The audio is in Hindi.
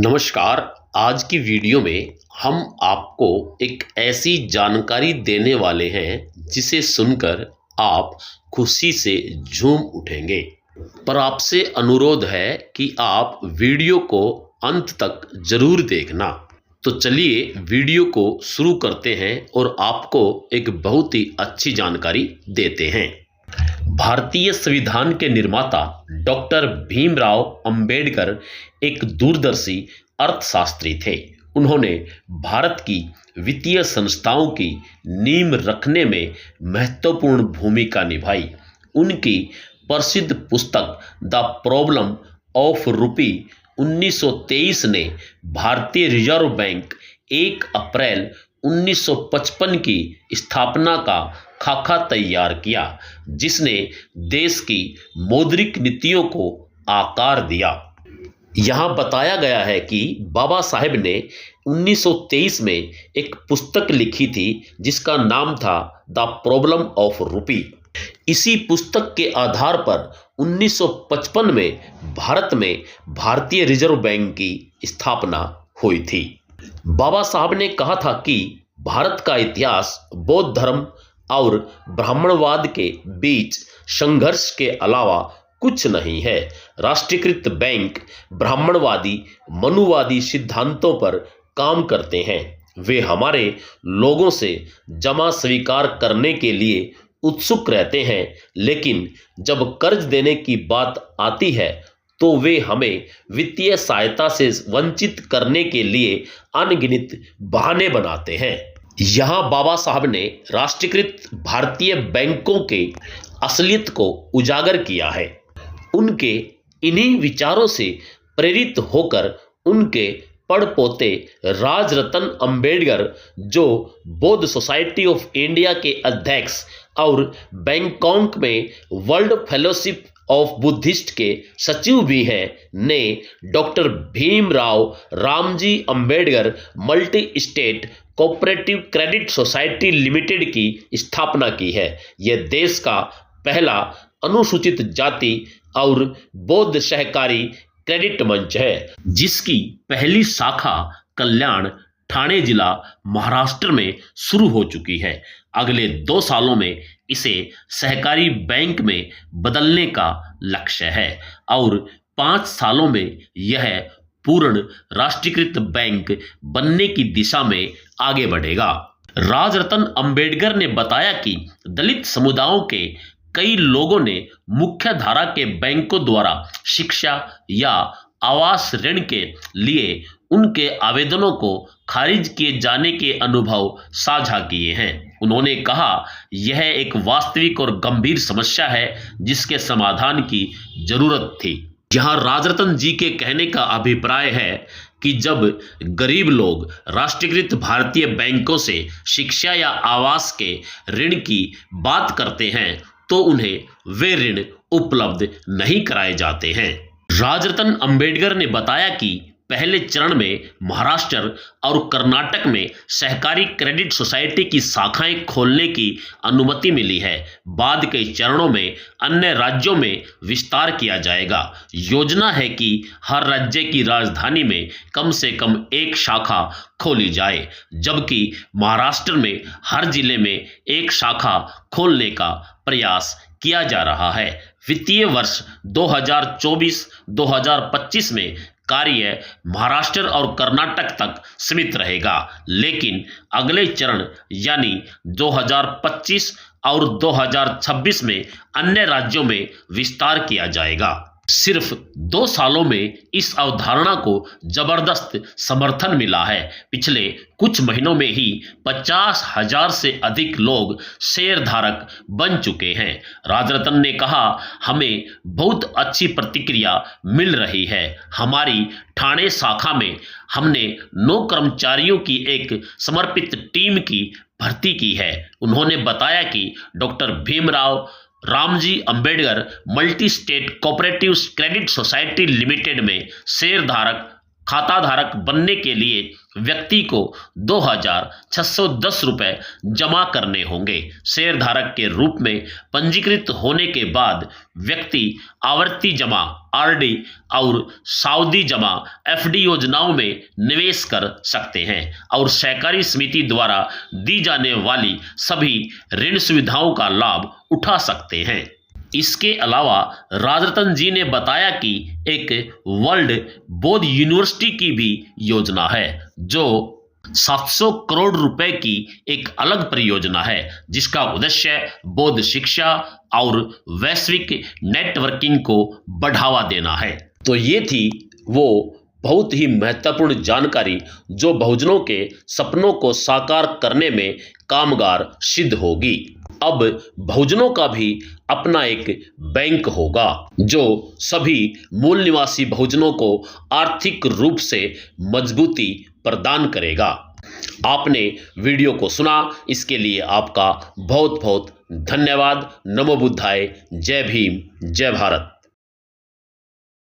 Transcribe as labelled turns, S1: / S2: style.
S1: नमस्कार। आज की वीडियो में हम आपको एक ऐसी जानकारी देने वाले हैं जिसे सुनकर आप खुशी से झूम उठेंगे। पर आपसे अनुरोध है कि आप वीडियो को अंत तक जरूर देखना। तो चलिए वीडियो को शुरू करते हैं और आपको एक बहुत ही अच्छी जानकारी देते हैं। भारतीय संविधान के निर्माता डॉक्टर भीमराव अंबेडकर एक दूरदर्शी अर्थशास्त्री थे। उन्होंने भारत की वित्तीय संस्थाओं की नींव रखने में महत्वपूर्ण भूमिका निभाई। उनकी प्रसिद्ध पुस्तक द प्रॉब्लम ऑफ रूपी 1923 ने भारतीय रिजर्व बैंक 1 अप्रैल 1955 की स्थापना का खाका तैयार किया, जिसने देश की मौद्रिक नीतियों को आकार दिया। यहाँ बताया गया है कि बाबा साहेब ने 1923 में एक पुस्तक लिखी थी जिसका नाम था द प्रॉब्लम ऑफ रूपी। इसी पुस्तक के आधार पर 1955 में भारत में भारतीय रिजर्व बैंक की स्थापना हुई थी। बाबा साहब ने कहा था कि भारत का इतिहास बौद्ध धर्म और ब्राह्मणवाद के बीच संघर्ष के अलावा कुछ नहीं है। राष्ट्रीयकृत बैंक ब्राह्मणवादी मनुवादी सिद्धांतों पर काम करते हैं। वे हमारे लोगों से जमा स्वीकार करने के लिए उत्सुक रहते हैं, लेकिन जब कर्ज देने की बात आती है तो वे हमें वित्तीय सहायता से वंचित करने के लिए अनगिनत बहाने बनाते हैं। यहाँ बाबा साहब ने राष्ट्रीयकृत भारतीय बैंकों के असलियत को उजागर किया है। उनके इन्हीं विचारों से प्रेरित होकर उनके पड़पोते राजरतन अंबेडकर, जो बौद्ध सोसाइटी ऑफ इंडिया के अध्यक्ष और बैंकॉक में वर्ल्ड फेलोशिप ऑफ बुद्धिस्ट के सचिव भी हैं, ने doctor Bhimrao Ramji Ambedkar multi state cooperative credit society limited की स्थापना की है। यह देश का पहला अनुसूचित जाति और बौद्ध सहकारी क्रेडिट मंच है, जिसकी पहली शाखा कल्याण ठाणे जिला महाराष्ट्र में शुरू हो चुकी है। अगले 2 सालों में इसे सहकारी बैंक में बदलने का लक्ष्य है और 5 सालों में यह पूर्ण राष्ट्रीयकृत बैंक बनने की दिशा में आगे बढ़ेगा। राजरतन अंबेडकर ने बताया कि दलित समुदायों के कई लोगों ने मुख्य धारा के बैंकों द्वारा शिक्षा या आवास ऋण के लिए उनके आवेदनों को खारिज किए जाने के अनुभव साझा किए हैं। उन्होंने कहा, यह एक वास्तविक और गंभीर समस्या है जिसके समाधान की जरूरत थी। यहाँ राजरतन जी के कहने का अभिप्राय है कि जब गरीब लोग राष्ट्रीयकृत भारतीय बैंकों से शिक्षा या आवास के ऋण की बात करते हैं तो उन्हें वे ऋण उपलब्ध नहीं कराए जाते हैं। राजरतन अंबेडकर ने बताया कि पहले चरण में महाराष्ट्र और कर्नाटक में सहकारी क्रेडिट सोसाइटी की शाखाएं खोलने की अनुमति मिली है। बाद के चरणों में अन्य राज्यों में विस्तार किया जाएगा। योजना है कि हर राज्य की राजधानी में कम से कम एक शाखा खोली जाए, जबकि महाराष्ट्र में हर जिले में एक शाखा खोलने का प्रयास किया जा रहा है। वित्तीय वर्ष 2024-2025 में कार्य महाराष्ट्र और कर्नाटक तक सीमित रहेगा, लेकिन अगले चरण यानी 2025 और 2026 में अन्य राज्यों में विस्तार किया जाएगा। सिर्फ 2 सालों में इस अवधारणा को जबरदस्त समर्थन मिला है। पिछले कुछ महीनों में ही 50,000 से अधिक लोग शेयरधारक बन चुके हैं। राजरतन ने कहा, हमें बहुत अच्छी प्रतिक्रिया मिल रही है। हमारी ठाणे शाखा में हमने 9 कर्मचारियों की एक समर्पित टीम की भर्ती की है। उन्होंने बताया कि doctor Bhimrao Ramji Ambedkar multi state cooperative credit society limited में शेयरधारक खाता धारक बनने के लिए व्यक्ति को 2,610 रुपए जमा करने होंगे। शेयर धारक के रूप में पंजीकृत होने के बाद व्यक्ति आवर्ती जमा आरडी और सावधि जमा एफडी योजनाओं में निवेश कर सकते हैं और सहकारी समिति द्वारा दी जाने वाली सभी ऋण सुविधाओं का लाभ उठा सकते हैं। इसके अलावा राजरतन जी ने बताया कि एक वर्ल्ड बौद्ध यूनिवर्सिटी की भी योजना है जो 700 करोड़ रुपए की एक अलग परियोजना है, जिसका उद्देश्य बौद्ध शिक्षा और वैश्विक नेटवर्किंग को बढ़ावा देना है। तो ये थी वो बहुत ही महत्वपूर्ण जानकारी जो बहुजनों के सपनों को साकार करने में कामगार सिद्ध होगी। अब बहुजनों का भी अपना एक बैंक होगा जो सभी मूल निवासी बहुजनों को आर्थिक रूप से मजबूती प्रदान करेगा। आपने वीडियो को सुना, इसके लिए आपका बहुत बहुत धन्यवाद। नमो बुद्धाय। जय भीम, जय भारत।